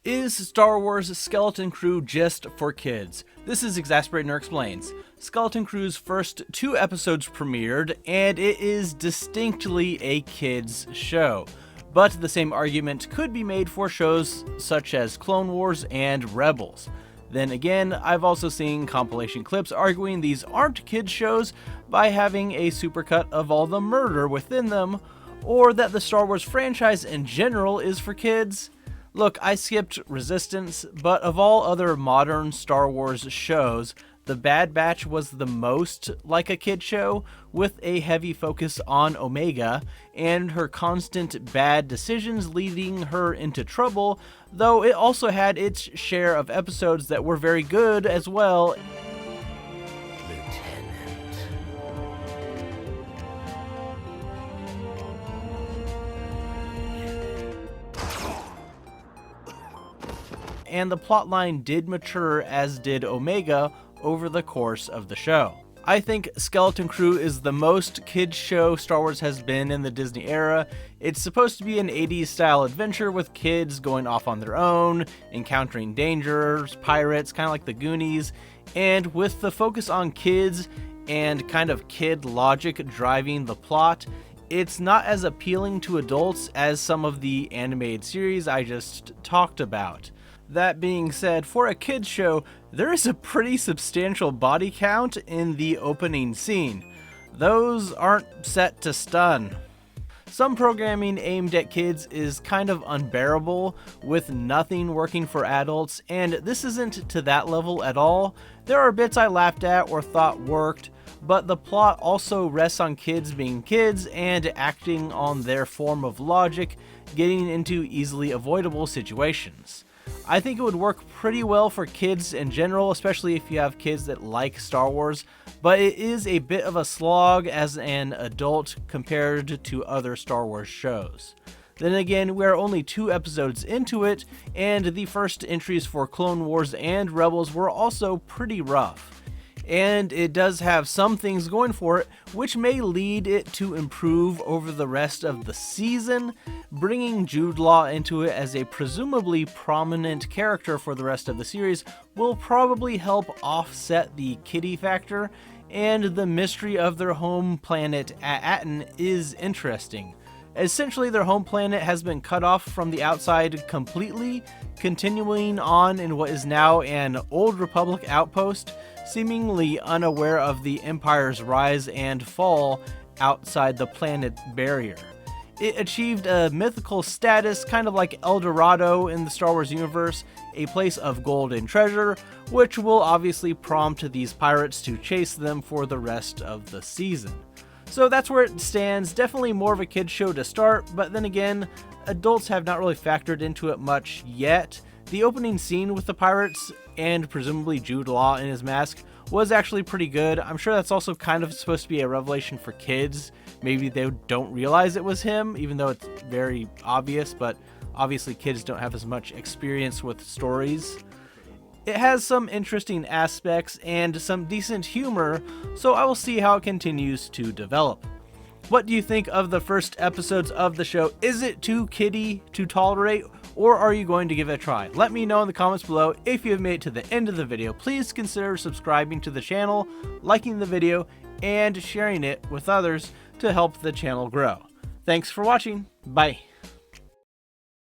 Is Star Wars Skeleton Crew just for kids? This is Exasperated Nerd Explains. Skeleton Crew's first 2 episodes premiered, and it is distinctly a kids' show. But the same argument could be made for shows such as Clone Wars and Rebels. Then again, I've also seen compilation clips arguing these aren't kids' shows by having a supercut of all the murder within them, or that the Star Wars franchise in general is for kids. Look, I skipped Resistance, but of all other modern Star Wars shows, The Bad Batch was the most like a kid show, with a heavy focus on Omega, and her constant bad decisions leading her into trouble, though it also had its share of episodes that were very good as well. And the plotline did mature, as did Omega, over the course of the show. I think Skeleton Crew is the most kids show Star Wars has been in the Disney era. It's supposed to be an 80s style adventure with kids going off on their own, encountering dangers, pirates, kind of like the Goonies, and with the focus on kids and kind of kid logic driving the plot, it's not as appealing to adults as some of the animated series I just talked about. That being said, for a kids show, there is a pretty substantial body count in the opening scene. Those aren't set to stun. Some programming aimed at kids is kind of unbearable, with nothing working for adults, and this isn't to that level at all. There are bits I laughed at or thought worked, but the plot also rests on kids being kids and acting on their form of logic, getting into easily avoidable situations. I think it would work pretty well for kids in general, especially if you have kids that like Star Wars, but it is a bit of a slog as an adult compared to other Star Wars shows. Then again, we are only 2 episodes into it, and the first entries for Clone Wars and Rebels were also pretty rough. And it does have some things going for it, which may lead it to improve over the rest of the season. Bringing Jude Law into it as a presumably prominent character for the rest of the series will probably help offset the kiddie factor, and the mystery of their home planet Aten is interesting. Essentially, their home planet has been cut off from the outside completely, continuing on in what is now an Old Republic outpost, seemingly unaware of the Empire's rise and fall outside the planet barrier. It achieved a mythical status, kind of like El Dorado in the Star Wars universe, a place of gold and treasure, which will obviously prompt these pirates to chase them for the rest of the season. So that's where it stands. Definitely more of a kids show to start, but then again, adults have not really factored into it much yet. The opening scene with the pirates and presumably Jude Law in his mask was actually pretty good. I'm sure that's also kind of supposed to be a revelation for kids. Maybe they don't realize it was him, even though it's very obvious, but obviously kids don't have as much experience with stories. It has some interesting aspects and some decent humor, so I will see how it continues to develop. What do you think of the first episodes of the show? Is it too kiddie to tolerate, or are you going to give it a try? Let me know in the comments below. If you have made it to the end of the video, please consider subscribing to the channel, liking the video, and sharing it with others to help the channel grow. Thanks for watching. Bye.